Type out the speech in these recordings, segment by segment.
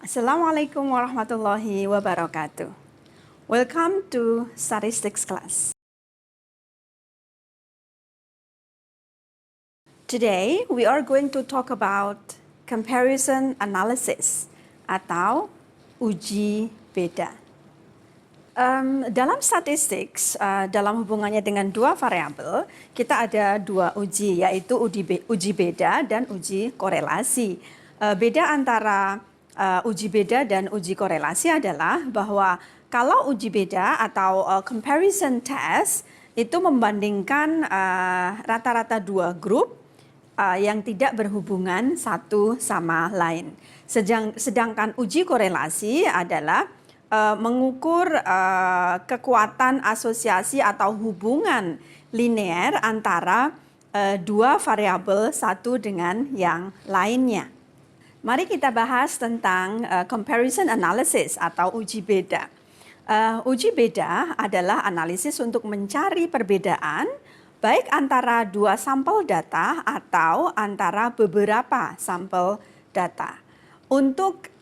Assalamualaikum warahmatullahi wabarakatuh. Welcome to Statistics class. Today we are going to talk about comparison analysis atau uji beda. Dalam statistics, dalam hubungannya dengan dua variabel, kita ada dua uji, yaitu uji beda dan uji korelasi. Beda antara uji beda dan uji korelasi adalah bahwa kalau uji beda atau comparison test itu membandingkan rata-rata dua grup yang tidak berhubungan satu sama lain. Sedangkan uji korelasi adalah mengukur kekuatan asosiasi atau hubungan linear antara dua variabel satu dengan yang lainnya. Mari kita bahas tentang comparison analysis atau uji beda. Uji beda adalah analisis untuk mencari perbedaan baik antara dua sampel data atau antara beberapa sampel data. Untuk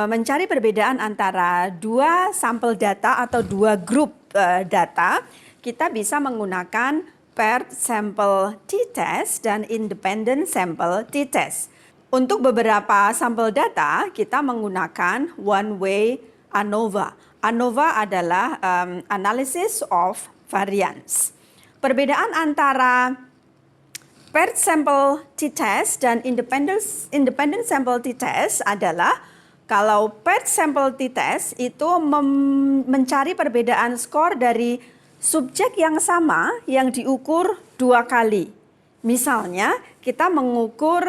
mencari perbedaan antara dua sampel data atau dua grup data, kita bisa menggunakan paired sample t-test dan independent sample t-test. Untuk beberapa sampel data, kita menggunakan one-way ANOVA. ANOVA adalah analysis of variance. Perbedaan antara paired sample t-test dan independent sample t-test adalah kalau paired sample t-test itu mencari perbedaan skor dari subjek yang sama yang diukur dua kali. Misalnya kita mengukur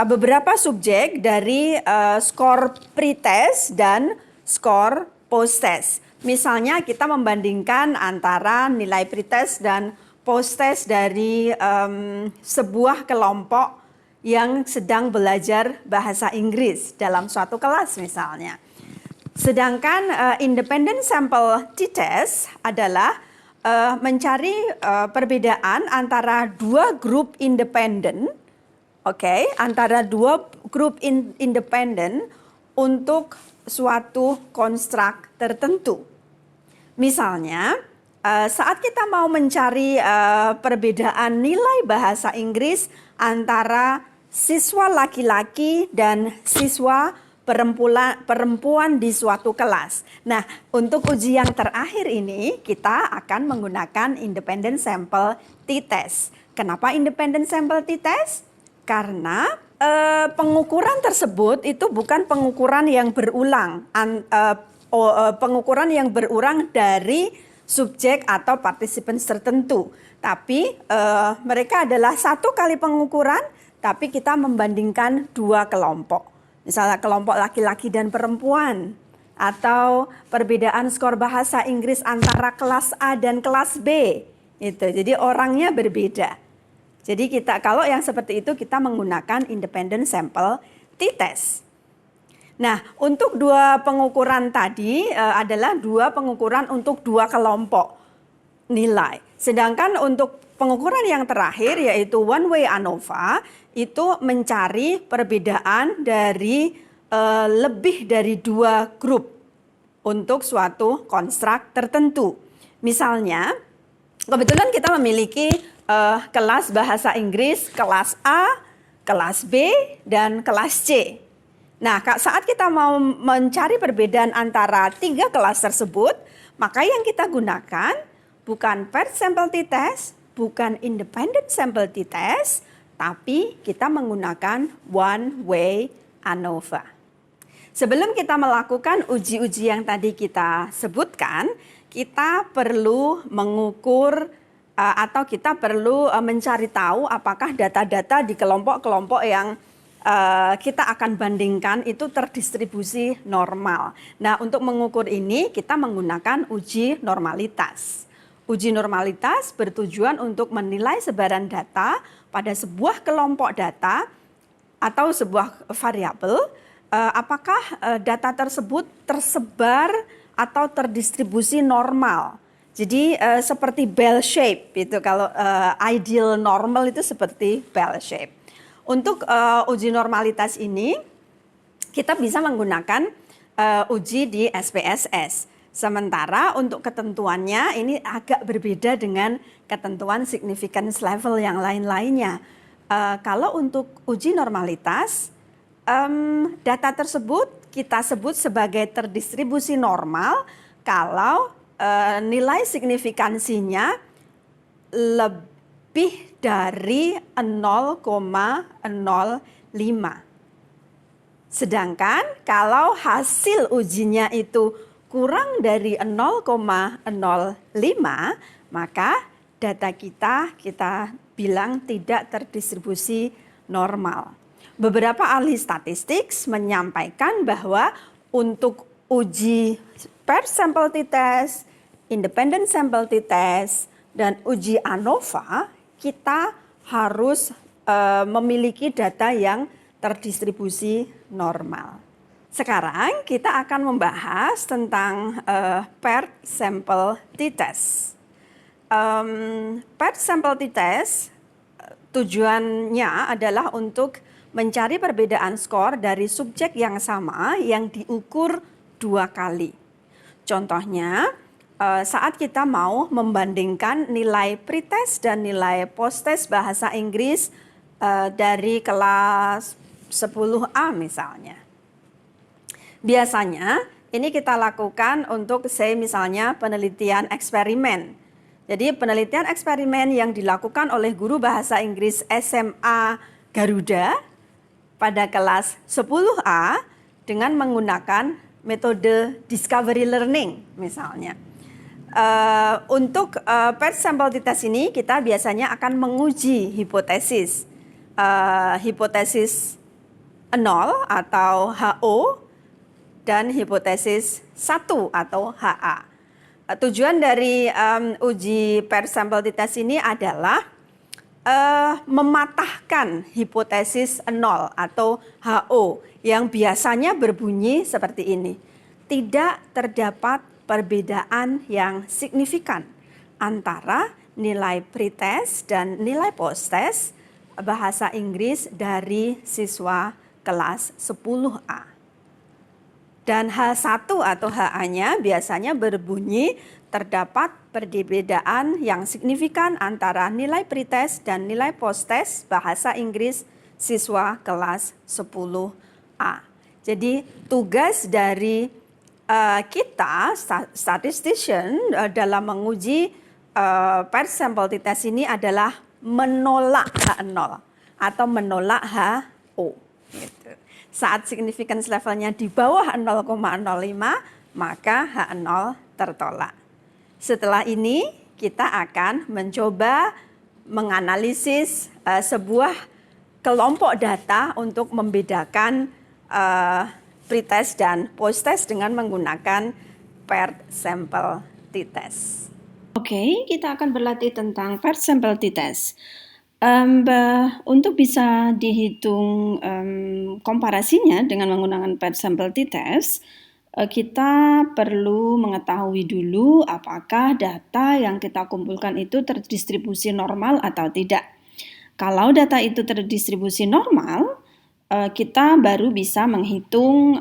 beberapa subjek dari skor pre-test dan skor post-test. Misalnya kita membandingkan antara nilai pre-test dan post-test dari sebuah kelompok yang sedang belajar bahasa Inggris dalam suatu kelas misalnya. Sedangkan independent sample t-test adalah mencari perbedaan antara dua grup independen, antara dua grup independen untuk suatu konstruk tertentu. Misalnya, saat kita mau mencari perbedaan nilai bahasa Inggris antara siswa laki-laki dan siswa perempuan di suatu kelas. Nah, untuk uji yang terakhir ini kita akan menggunakan independent sample t-test. Kenapa independent sample t-test? Karena pengukuran tersebut itu bukan pengukuran yang berulang, pengukuran yang berulang dari subjek atau participants tertentu. Tapi mereka adalah satu kali pengukuran, tapi kita membandingkan dua kelompok. Misalnya kelompok laki-laki dan perempuan, atau perbedaan skor bahasa Inggris antara kelas A dan kelas B. Jadi orangnya berbeda. Jadi kalau yang seperti itu kita menggunakan independent sample t-test. Nah, untuk dua pengukuran tadi adalah dua pengukuran untuk dua kelompok nilai. Sedangkan untuk pengukuran yang terakhir yaitu one-way ANOVA itu mencari perbedaan dari lebih dari dua grup untuk suatu konstruk tertentu. Misalnya, kebetulan kita memiliki kelas bahasa Inggris kelas A, kelas B, dan kelas C. Nah, saat kita mau mencari perbedaan antara tiga kelas tersebut, maka yang kita gunakan bukan paired sample t-test, bukan independent sample t-test, tapi kita menggunakan one-way ANOVA. Sebelum kita melakukan uji-uji yang tadi kita sebutkan, kita perlu mengukur atau kita perlu mencari tahu apakah data-data di kelompok-kelompok yang kita akan bandingkan itu terdistribusi normal. Nah, untuk mengukur ini kita menggunakan uji normalitas. Uji normalitas bertujuan untuk menilai sebaran data pada sebuah kelompok data atau sebuah variabel, apakah data tersebut tersebar atau terdistribusi normal. Jadi seperti bell shape itu, kalau ideal normal itu seperti bell shape. Untuk uji normalitas ini kita bisa menggunakan uji di SPSS. Sementara untuk ketentuannya ini agak berbeda dengan ketentuan significance level yang lain-lainnya. Kalau untuk uji normalitas, data tersebut kita sebut sebagai terdistribusi normal kalau nilai signifikansinya lebih dari 0,05. Sedangkan kalau hasil ujinya itu kurang dari 0,05, maka data kita bilang tidak terdistribusi normal. Beberapa ahli statistik menyampaikan bahwa untuk uji paired sample t-test, independent sample t-test, dan uji ANOVA, kita harus memiliki data yang terdistribusi normal. Sekarang kita akan membahas tentang paired sample t-test. Paired sample t-test tujuannya adalah untuk mencari perbedaan skor dari subjek yang sama yang diukur 2 kali. Contohnya, saat kita mau membandingkan nilai pretest dan nilai posttest bahasa Inggris dari kelas 10A misalnya. Biasanya ini kita lakukan untuk misalnya penelitian eksperimen. Jadi penelitian eksperimen yang dilakukan oleh guru bahasa Inggris SMA Garuda pada kelas 10A dengan menggunakan metode discovery learning misalnya. Untuk paired sample t-test ini kita biasanya akan menguji hipotesis. Hipotesis 0 atau HO dan hipotesis 1 atau HA. Tujuan dari uji paired sample t-test ini adalah mematahkan hipotesis 0 atau HO yang biasanya berbunyi seperti ini. Tidak terdapat perbedaan yang signifikan antara nilai pretest dan nilai posttest bahasa Inggris dari siswa kelas 10A. Dan H1 atau HA-nya biasanya berbunyi terdapat perbedaan yang signifikan antara nilai pretest dan nilai posttest bahasa Inggris siswa kelas 10A. Jadi tugas dari kita statistician dalam menguji paired sample t-test ini adalah menolak H0 atau menolak HO. Gitu. Saat significance levelnya di bawah 0,05, maka H0 tertolak. Setelah ini kita akan mencoba menganalisis sebuah kelompok data untuk membedakan pretest dan posttest dengan menggunakan paired sample t-test. Oke, kita akan berlatih tentang paired sample t-test. Untuk bisa dihitung komparasinya dengan menggunakan paired sample t-test, kita perlu mengetahui dulu apakah data yang kita kumpulkan itu terdistribusi normal atau tidak. Kalau data itu terdistribusi normal, kita baru bisa menghitung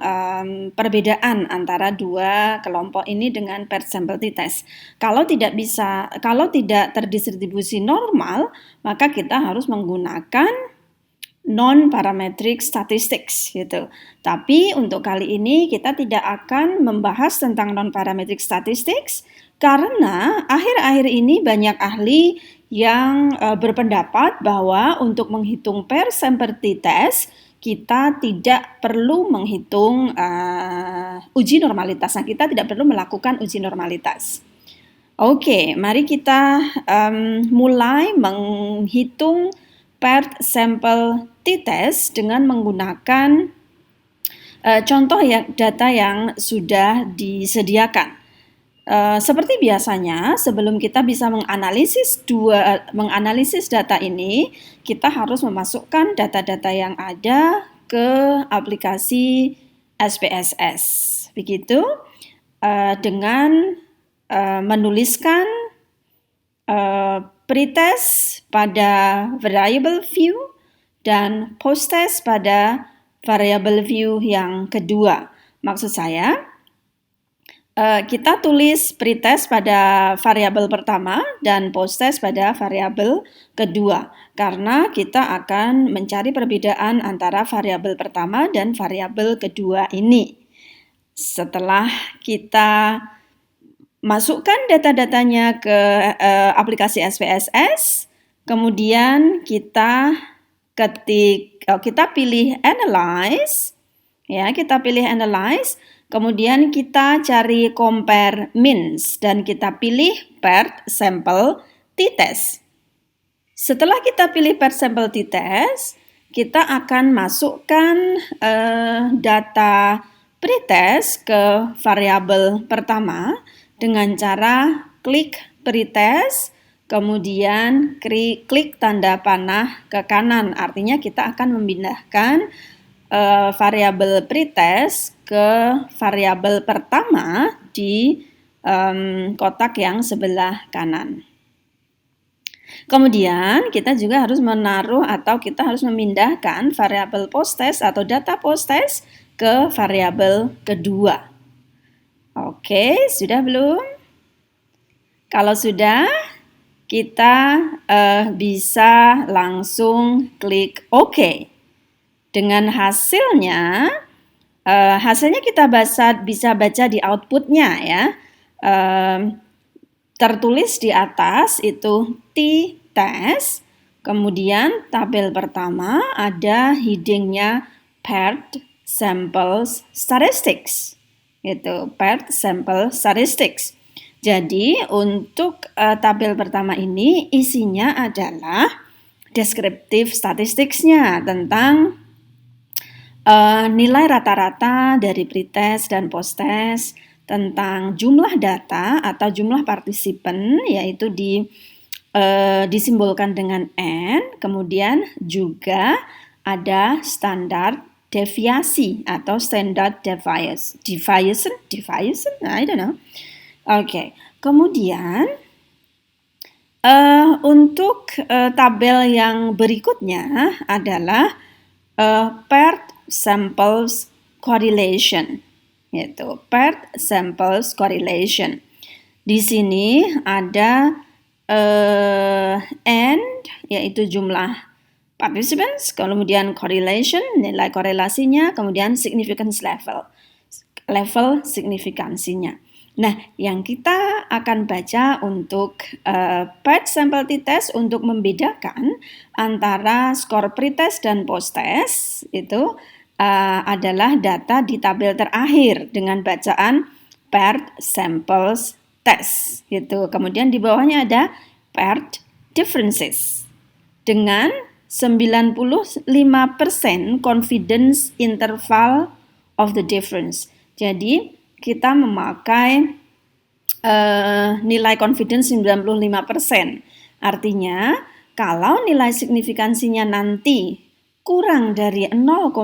perbedaan antara dua kelompok ini dengan paired sample t-test. Kalau tidak terdistribusi normal, maka kita harus menggunakan non-parametric statistics gitu. Tapi untuk kali ini kita tidak akan membahas tentang non-parametric statistics karena akhir-akhir ini banyak ahli yang berpendapat bahwa untuk menghitung paired sample t-test kita tidak perlu menghitung uji normalitas. Nah, kita tidak perlu melakukan uji normalitas. Oke, mari kita mulai menghitung paired sample t-test dengan menggunakan contoh data yang sudah disediakan. Seperti biasanya, sebelum kita bisa menganalisis data ini, kita harus memasukkan data-data yang ada ke aplikasi SPSS. Begitu, dengan menuliskan pretest pada variable view dan post-test pada variable view yang kedua. Maksud saya, kita tulis pretest pada variabel pertama dan post-test pada variabel kedua. Karena kita akan mencari perbedaan antara variabel pertama dan variabel kedua ini. Setelah kita masukkan data-datanya ke aplikasi SPSS, kemudian kita pilih analyze, ya, kita pilih analyze, kemudian kita cari compare means dan kita pilih paired sample t-test. Setelah kita pilih paired sample t-test, kita akan masukkan data pretest ke variabel pertama dengan cara klik pretest, kemudian klik tanda panah ke kanan. Artinya kita akan memindahkan variabel pretest ke variabel pertama di kotak yang sebelah kanan. Kemudian kita juga harus menaruh atau kita harus memindahkan variabel post-test atau data post-test ke variabel kedua. Oke, sudah belum? Kalau sudah, kita bisa langsung klik OK. Dengan hasilnya kita bisa baca di outputnya ya. Tertulis di atas itu t-test, kemudian tabel pertama ada headingnya paired samples statistics, itu paired sample statistics. Jadi untuk tabel pertama ini isinya adalah descriptive statistics-nya tentang nilai rata-rata dari pretest dan post-test, tentang jumlah data atau jumlah partisipan, yaitu disimbolkan dengan N, kemudian juga ada standar deviasi atau standard deviation, I don't know. Oke, kemudian untuk tabel yang berikutnya adalah paired samples correlation, yaitu paired samples correlation. Di sini ada N, yaitu jumlah participants, kemudian correlation, nilai korelasinya, kemudian significance level signifikansinya. Nah, yang kita akan baca untuk paired sample t-test untuk membedakan antara skor pretest dan post-test itu adalah data di tabel terakhir dengan bacaan paired samples test gitu. Kemudian di bawahnya ada paired differences dengan 95% confidence interval of the difference. Jadi kita memakai nilai confidence 95%. Artinya kalau nilai signifikansinya nanti kurang dari 0,05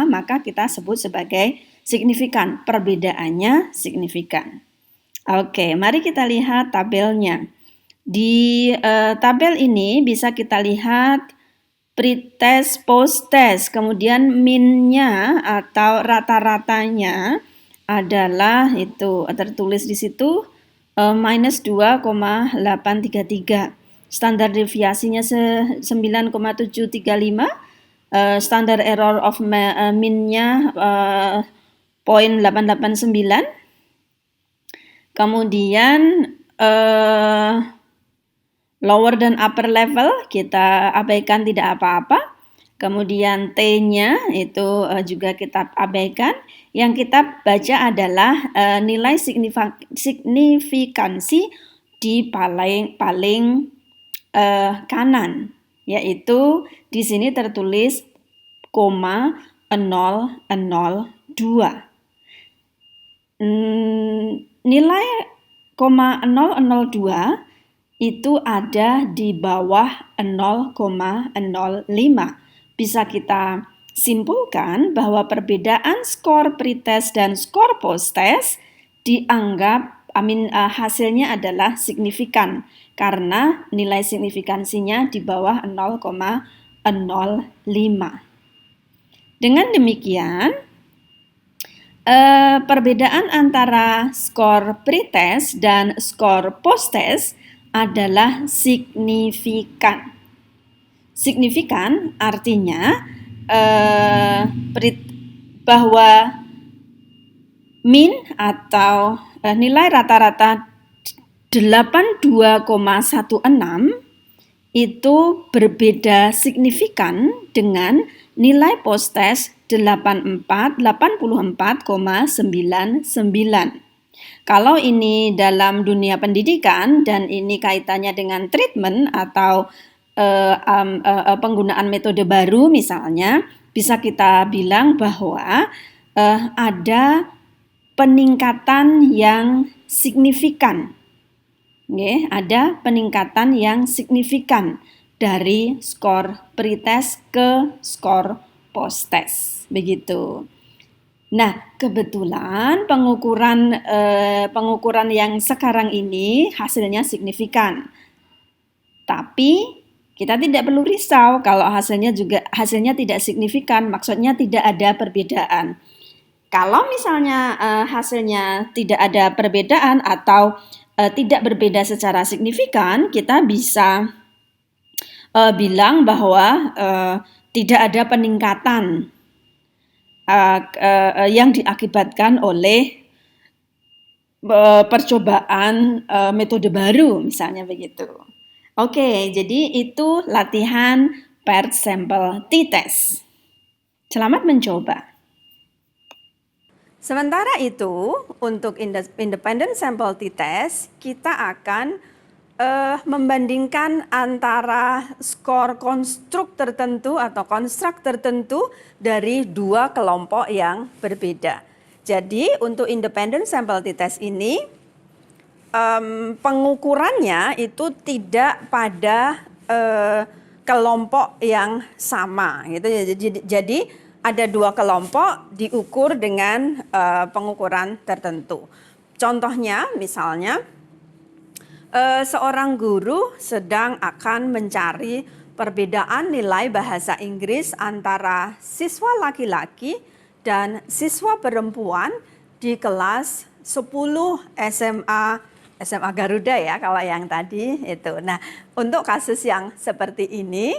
maka kita sebut sebagai signifikan. Perbedaannya signifikan. Oke, mari kita lihat tabelnya. Di tabel ini bisa kita lihat pretest, post-test, kemudian min-nya atau rata-ratanya adalah itu tertulis di situ minus 2,833. Standar deviasinya 9,735. Standar error of min-nya 0,889. Kemudian lower dan upper level kita abaikan, tidak apa-apa. Kemudian T-nya itu juga kita abaikan. Yang kita baca adalah nilai signifikansi di paling kanan, yaitu di sini tertulis 0,002. Nilai 0,002 itu ada di bawah 0,05. Bisa kita simpulkan bahwa perbedaan skor pretest dan skor post-test dianggap hasilnya adalah signifikan karena nilai signifikansinya di bawah 0,05. Dengan demikian, perbedaan antara skor pretest dan skor posttest adalah signifikan. Signifikan artinya bahwa min atau nilai rata-rata 82,16 itu berbeda signifikan dengan nilai posttest 84,99. Kalau ini dalam dunia pendidikan dan ini kaitannya dengan treatment atau penggunaan metode baru misalnya, bisa kita bilang bahwa ada peningkatan yang signifikan. Ada peningkatan yang signifikan dari skor pretest ke skor posttest, begitu. Nah, kebetulan pengukuran yang sekarang ini hasilnya signifikan. Tapi kita tidak perlu risau kalau hasilnya tidak signifikan, maksudnya tidak ada perbedaan. Kalau misalnya hasilnya tidak ada perbedaan atau tidak berbeda secara signifikan, kita bisa bilang bahwa tidak ada peningkatan yang diakibatkan oleh percobaan metode baru, misalnya begitu. Oke, jadi itu latihan paired sample t-test. Selamat mencoba. Sementara itu, untuk independent sample t-test, kita akan membandingkan antara skor konstruk tertentu atau konstruk tertentu dari dua kelompok yang berbeda. Jadi untuk independent sample t-test ini pengukurannya itu tidak pada kelompok yang sama gitu ya. Jadi ada dua kelompok diukur dengan pengukuran tertentu. Contohnya misalnya seorang guru sedang akan mencari perbedaan nilai bahasa Inggris antara siswa laki-laki dan siswa perempuan di kelas 10 SMA Garuda ya, kalau yang tadi itu. Nah, untuk kasus yang seperti ini,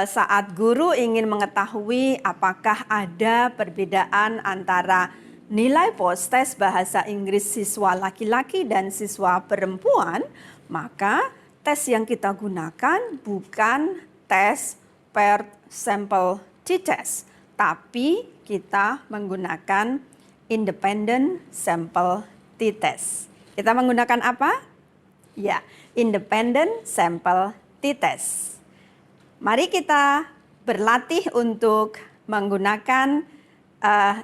saat guru ingin mengetahui apakah ada perbedaan antara nilai posttest bahasa Inggris siswa laki-laki dan siswa perempuan, maka tes yang kita gunakan bukan tes paired sample t-test, tapi kita menggunakan independent sample t-test. Kita menggunakan apa? Ya, independent sample t-test. Mari kita berlatih untuk menggunakan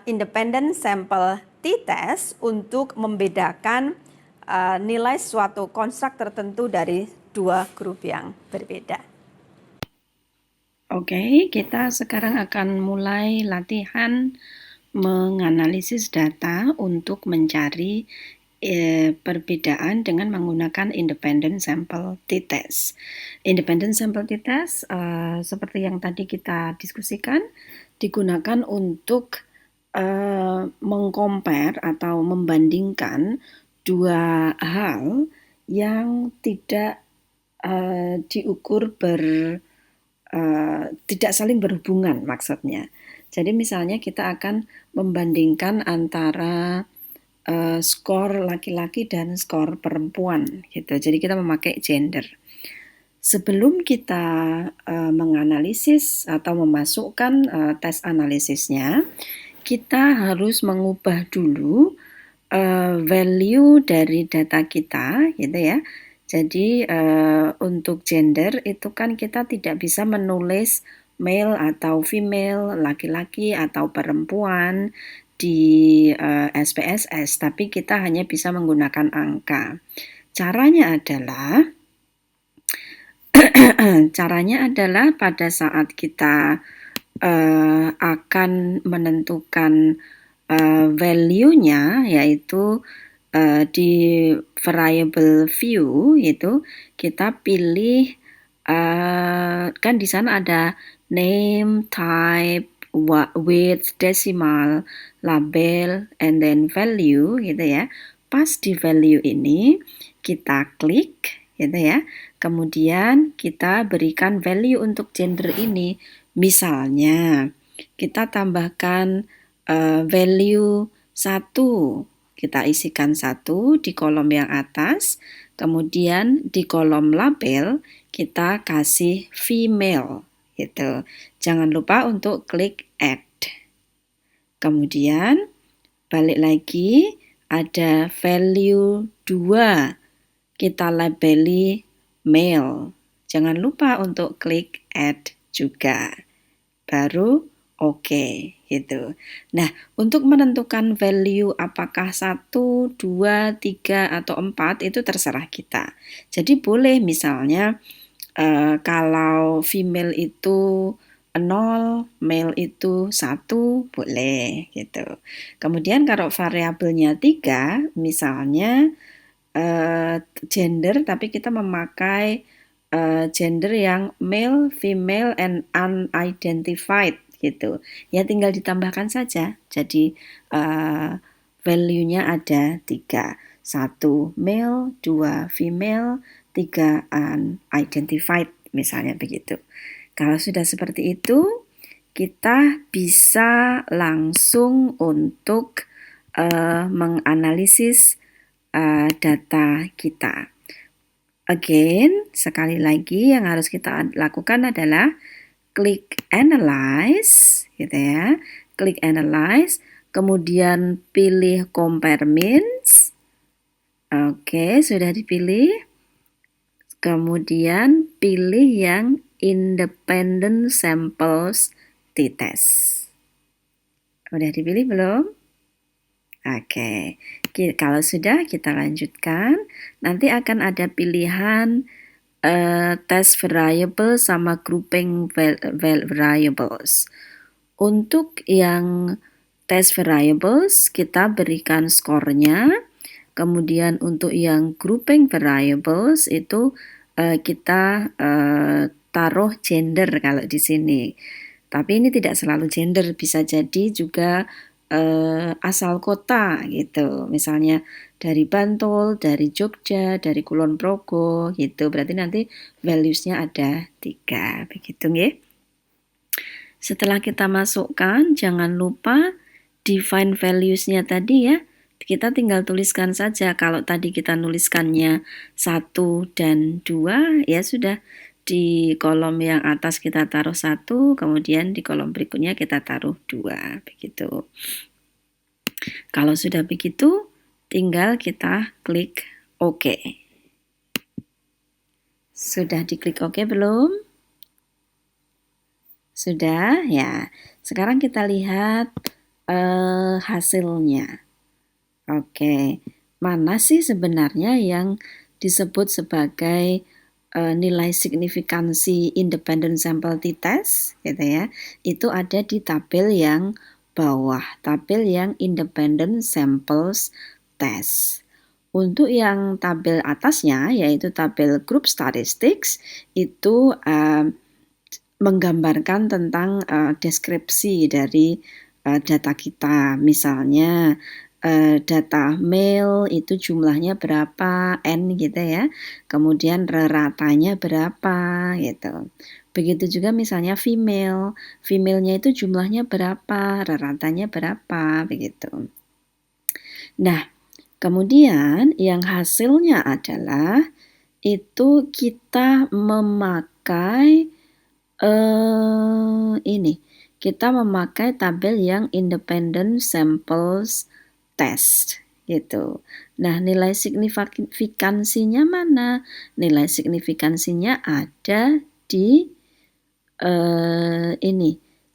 independent sample t-test untuk membedakan nilai suatu konstruk tertentu dari dua grup yang berbeda. Oke, kita sekarang akan mulai latihan menganalisis data untuk mencari perbedaan dengan menggunakan independent sample t-test. Independent sample t-test seperti yang tadi kita diskusikan digunakan untuk mengcompare atau membandingkan dua hal yang tidak diukur tidak saling berhubungan maksudnya. Jadi misalnya kita akan membandingkan antara skor laki-laki dan skor perempuan gitu. Jadi kita memakai gender. Sebelum kita menganalisis atau memasukkan tes analisisnya, kita harus mengubah dulu value dari data kita gitu ya. Jadi untuk gender itu kan kita tidak bisa menulis male atau female, laki-laki atau perempuan di SPSS, tapi kita hanya bisa menggunakan angka. Caranya adalah pada saat kita akan menentukan value-nya, yaitu di variable view itu kita pilih kan di sana ada name, type, weight, decimal, label, and then value gitu ya. Pas di value ini kita klik gitu ya. Kemudian kita berikan value untuk gender ini. Misalnya kita tambahkan value 1. Kita isikan 1 di kolom yang atas. Kemudian di kolom label kita kasih female gitu. Jangan lupa untuk klik add. Kemudian balik lagi ada value 2. Kita labeli male. Jangan lupa untuk klik add juga. Baru oke, gitu. Nah, untuk menentukan value apakah 1, 2, 3, atau 4 itu terserah kita. Jadi boleh misalnya kalau female itu 0, male itu 1, boleh gitu. Kemudian kalau variabelnya 3, misalnya gender tapi kita memakai gender yang male, female, and unidentified gitu. Ya tinggal ditambahkan saja. Jadi value-nya ada 3. 1 male, 2 female, 3 unidentified misalnya begitu. Kalau sudah seperti itu, kita bisa langsung untuk menganalisis data kita. Again, sekali lagi yang harus kita lakukan adalah klik analyze, gitu ya. Klik analyze, kemudian pilih compare means. Oke, sudah dipilih. Kemudian pilih yang independent samples t-test. Udah dipilih belum? Oke, kalau sudah kita lanjutkan. Nanti akan ada pilihan test variable sama grouping variables. Untuk yang test variables kita berikan skornya. Kemudian untuk yang grouping variables itu kita taruh gender kalau di sini. Tapi ini tidak selalu gender, bisa jadi juga asal kota gitu. Misalnya dari Bantul, dari Jogja, dari Kulon Progo gitu. Berarti nanti values-nya ada 3 begitu nggih. Setelah kita masukkan, jangan lupa define values-nya tadi ya. Kita tinggal tuliskan saja. Kalau tadi kita nuliskannya 1 dan 2, ya sudah. Di kolom yang atas kita taruh 1, kemudian di kolom berikutnya kita taruh 2, begitu. Kalau sudah begitu, tinggal kita klik OK. Sudah diklik OK belum? Sudah, ya. Sekarang kita lihat hasilnya. Oke, mana sih sebenarnya yang disebut sebagai nilai signifikansi independent sample t-test gitu ya. Itu ada di tabel yang bawah, tabel yang independent samples test. Untuk yang tabel atasnya yaitu tabel group statistics itu menggambarkan tentang deskripsi dari data kita. Misalnya data male itu jumlahnya berapa, N gitu ya. Kemudian ratanya berapa gitu. Begitu juga misalnya female. Female-nya itu jumlahnya berapa, ratanya berapa begitu. Nah, kemudian yang hasilnya adalah itu kita memakai kita memakai tabel yang independent samples test gitu. Nah, nilai signifikansinya mana? Nilai signifikansinya ada di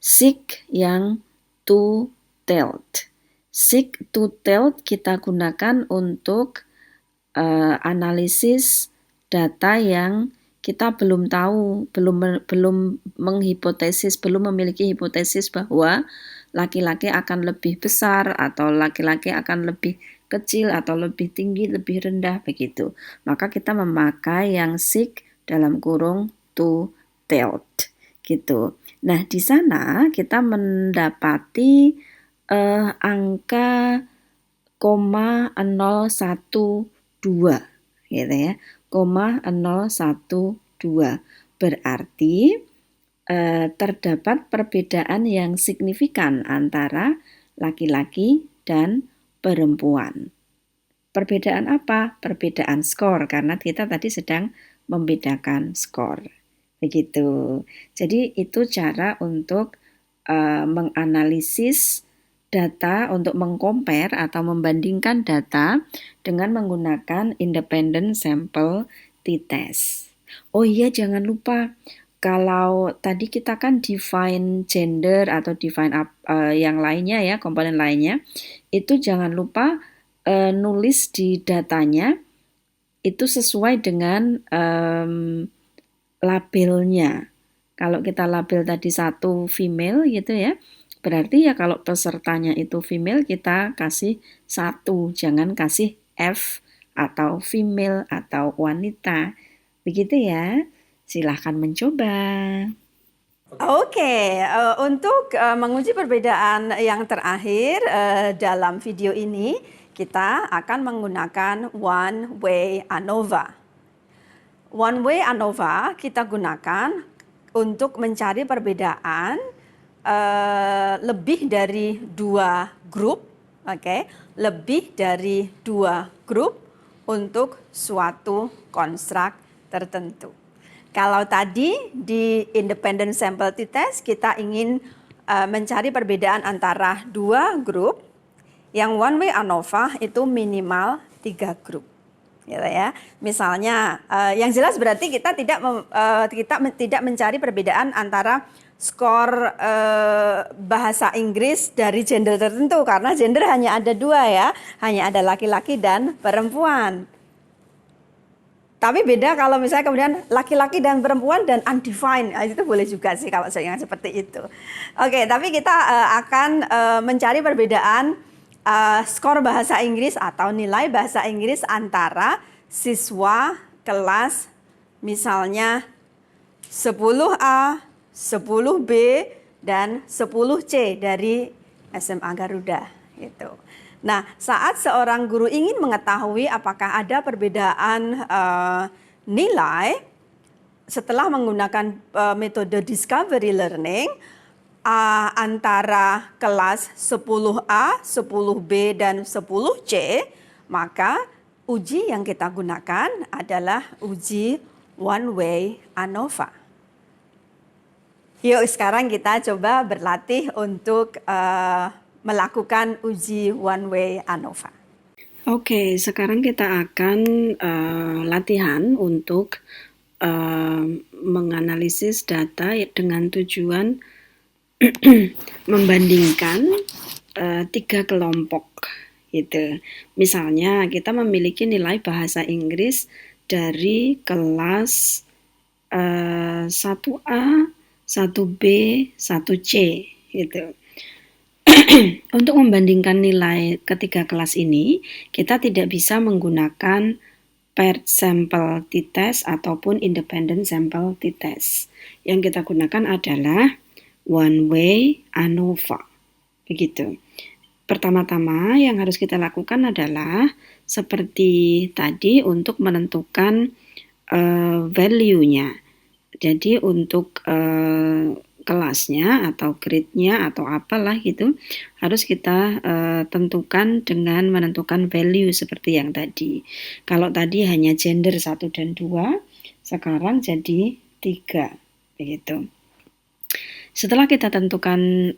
sig yang two-tailed. Sig two-tailed kita gunakan untuk analisis data yang kita belum tahu, belum menghipotesis, belum memiliki hipotesis bahwa laki-laki akan lebih besar atau laki-laki akan lebih kecil atau lebih tinggi, lebih rendah begitu. Maka kita memakai yang sig dalam kurung two-tailed gitu. Nah, di sana kita mendapati angka 0,012 gitu ya. 0,012 berarti terdapat perbedaan yang signifikan antara laki-laki dan perempuan. Perbedaan apa? Perbedaan skor, karena kita tadi sedang membedakan skor. Begitu. Jadi itu cara untuk menganalisis data, untuk mengcompare atau membandingkan data dengan menggunakan independent sample t-test. Oh iya, jangan lupa kalau tadi kita kan define gender atau define yang lainnya ya, komponen lainnya, itu jangan lupa nulis di datanya itu sesuai dengan labelnya. Kalau kita label tadi satu female gitu ya, berarti ya kalau pesertanya itu female kita kasih satu, jangan kasih F atau female atau wanita. Begitu ya. Silahkan mencoba. Oke, untuk menguji perbedaan yang terakhir dalam video ini, kita akan menggunakan one-way ANOVA. One-way ANOVA kita gunakan untuk mencari perbedaan lebih dari dua grup, lebih dari dua grup untuk suatu konstruk tertentu. Kalau tadi di independent sample t-test kita ingin mencari perbedaan antara dua grup, yang one-way ANOVA itu minimal 3 grup. Gitu ya. Misalnya, yang jelas berarti kita tidak mencari perbedaan antara skor bahasa Inggris dari gender tertentu, karena gender hanya ada dua ya, hanya ada laki-laki dan perempuan. Tapi beda kalau misalnya kemudian laki-laki dan perempuan dan undefined, itu boleh juga sih kalau yang seperti itu. Oke, tapi kita akan mencari perbedaan skor bahasa Inggris atau nilai bahasa Inggris antara siswa kelas misalnya 10A, 10B, dan 10C dari SMA Garuda gitu. Nah, saat seorang guru ingin mengetahui apakah ada perbedaan nilai setelah menggunakan metode discovery learning antara kelas 10A, 10B, dan 10C, maka uji yang kita gunakan adalah uji one-way ANOVA. Yuk sekarang kita coba berlatih untuk melakukan uji one-way ANOVA. Oke, sekarang kita akan latihan untuk menganalisis data dengan tujuan membandingkan 3 kelompok gitu. Misalnya kita memiliki nilai bahasa Inggris dari kelas 1A, 1B, 1C gitu. Untuk membandingkan nilai ketiga kelas ini, kita tidak bisa menggunakan paired sample t-test ataupun independent sample t-test. Yang kita gunakan adalah one-way ANOVA. Begitu. Pertama-tama yang harus kita lakukan adalah seperti tadi untuk menentukan value-nya. Jadi untuk kelasnya atau grade-nya atau apalah gitu harus kita tentukan dengan menentukan value seperti yang tadi. Kalau tadi hanya gender 1 dan 2, sekarang jadi 3 begitu. Setelah kita tentukan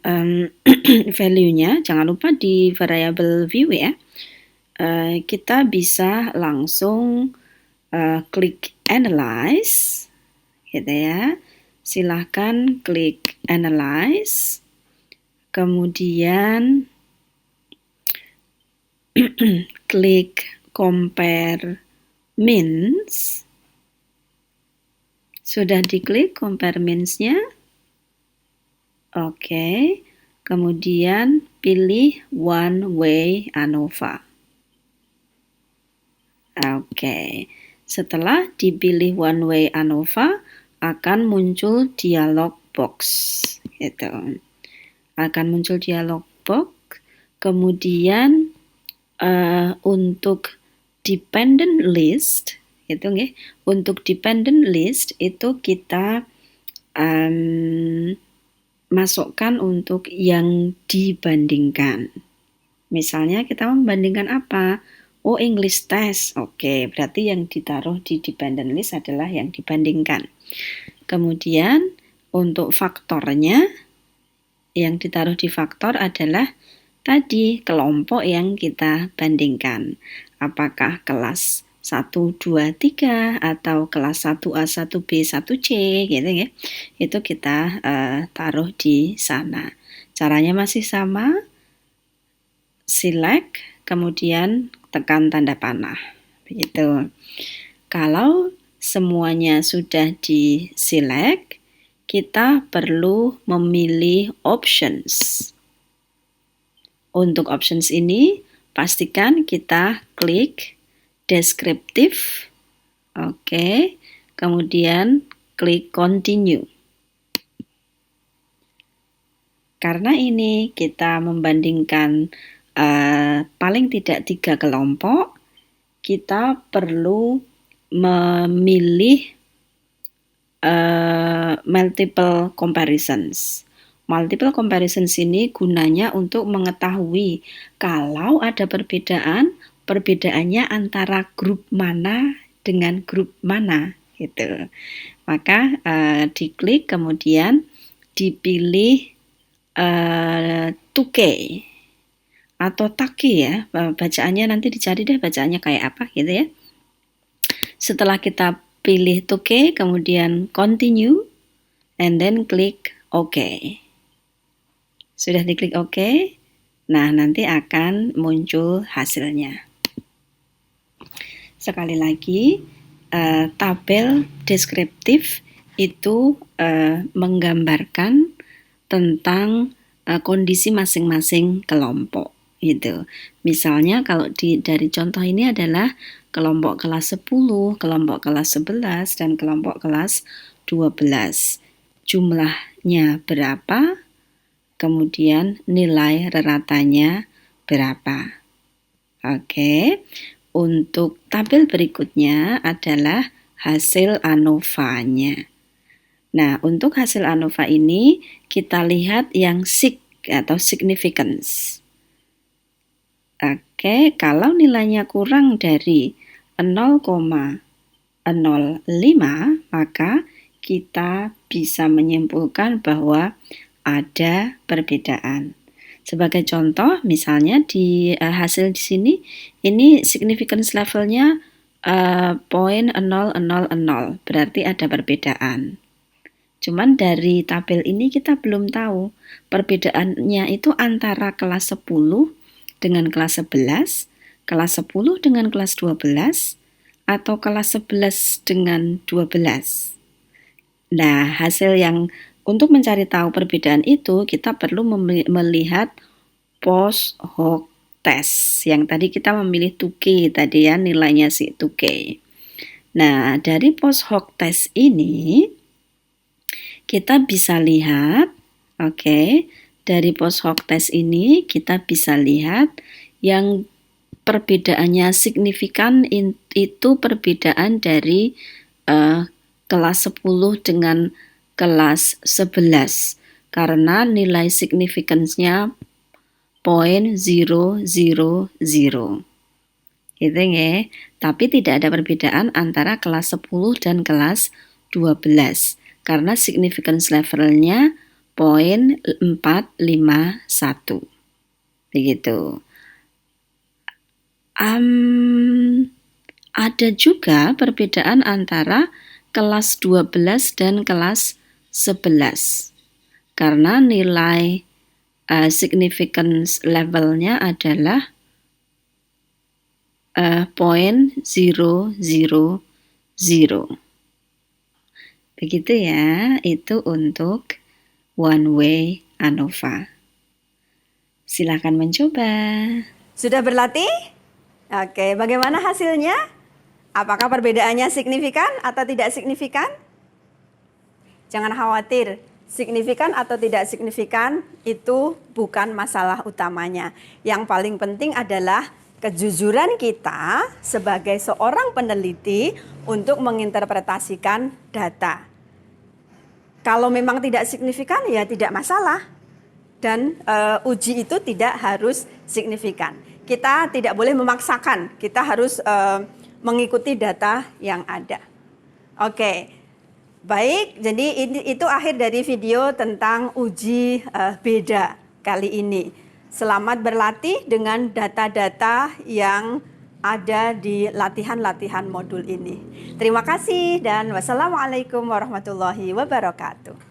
value-nya, jangan lupa di variable view ya, kita bisa langsung klik analyze gitu ya. Silahkan klik analyze, kemudian klik compare means. Sudah diklik compare means-nya? Oke, kemudian pilih one-way ANOVA. Oke, setelah dipilih one-way ANOVA, akan muncul dialog box gitu. Akan muncul dialog box. Kemudian untuk dependent list itu nggih, untuk dependent list itu kita masukkan untuk yang dibandingkan. Misalnya kita membandingkan apa? Oh, English test. Oke, berarti yang ditaruh di dependent list adalah yang dibandingkan. Kemudian untuk faktornya, yang ditaruh di faktor adalah tadi kelompok yang kita bandingkan. Apakah kelas 1, 2, 3 atau kelas 1A, 1B, 1C gitu ya. Itu kita taruh di sana. Caranya masih sama. Select, kemudian tekan tanda panah. Begitu. Kalau semuanya sudah di-select, kita perlu memilih options. Untuk options ini, pastikan kita klik descriptive. Oke. Kemudian klik continue. Karena ini kita membandingkan paling tidak 3 kelompok, kita perlu memilih multiple comparisons. Multiple comparisons ini gunanya untuk mengetahui kalau ada perbedaan, perbedaannya antara grup mana dengan grup mana gitu. Maka diklik kemudian dipilih 2K atau Taki ya, bacaannya nanti dicari deh bacaannya kayak apa gitu ya. Setelah kita pilih 2K, kemudian continue, and then klik OK. Sudah diklik OK, nah nanti akan muncul hasilnya. Sekali lagi, tabel deskriptif itu menggambarkan tentang kondisi masing-masing kelompok. Gitu. Misalnya kalau dari contoh ini adalah kelompok kelas 10, kelompok kelas 11, dan kelompok kelas 12. Jumlahnya berapa, kemudian nilai reratanya berapa. Oke, untuk tabel berikutnya adalah hasil ANOVA-nya. Nah, untuk hasil ANOVA ini kita lihat yang sig atau significance. Oke, kalau nilainya kurang dari 0,05, maka kita bisa menyimpulkan bahwa ada perbedaan. Sebagai contoh, misalnya di hasil di sini, ini significance levelnya 0,000, berarti ada perbedaan. Cuman dari tabel ini kita belum tahu perbedaannya itu antara kelas 10 dengan kelas 11, kelas 10 dengan kelas 12, atau kelas 11 dengan 12. Nah, hasil yang untuk mencari tahu perbedaan itu, kita perlu melihat post hoc test. Yang tadi kita memilih 2K tadi ya, nilainya si 2K. Nah, dari post hoc test ini, kita bisa lihat, dari post hoc test ini kita bisa lihat yang perbedaannya signifikan itu perbedaan dari kelas 10 dengan kelas 11 karena nilai significance-nya 0,000. Gitu ya. Tapi tidak ada perbedaan antara kelas 10 dan kelas 12 karena significance levelnya 0,451. Begitu. Ada juga perbedaan antara kelas 12 dan kelas 11. Karena nilai significance levelnya adalah 0,000. Begitu ya, itu untuk one way ANOVA. Silakan mencoba. Sudah berlatih? Oke, bagaimana hasilnya? Apakah perbedaannya signifikan atau tidak signifikan? Jangan khawatir, Signifikan atau tidak signifikan itu bukan masalah utamanya. Yang paling penting adalah kejujuran kita sebagai seorang peneliti untuk menginterpretasikan data. Kalau memang tidak signifikan ya tidak masalah. Dan uji itu tidak harus signifikan. Kita tidak boleh memaksakan, kita harus mengikuti data yang ada. Oke. Baik, jadi itu akhir dari video tentang uji beda kali ini. Selamat berlatih dengan data-data yang ada di latihan-latihan modul ini. Terima kasih dan wassalamualaikum warahmatullahi wabarakatuh.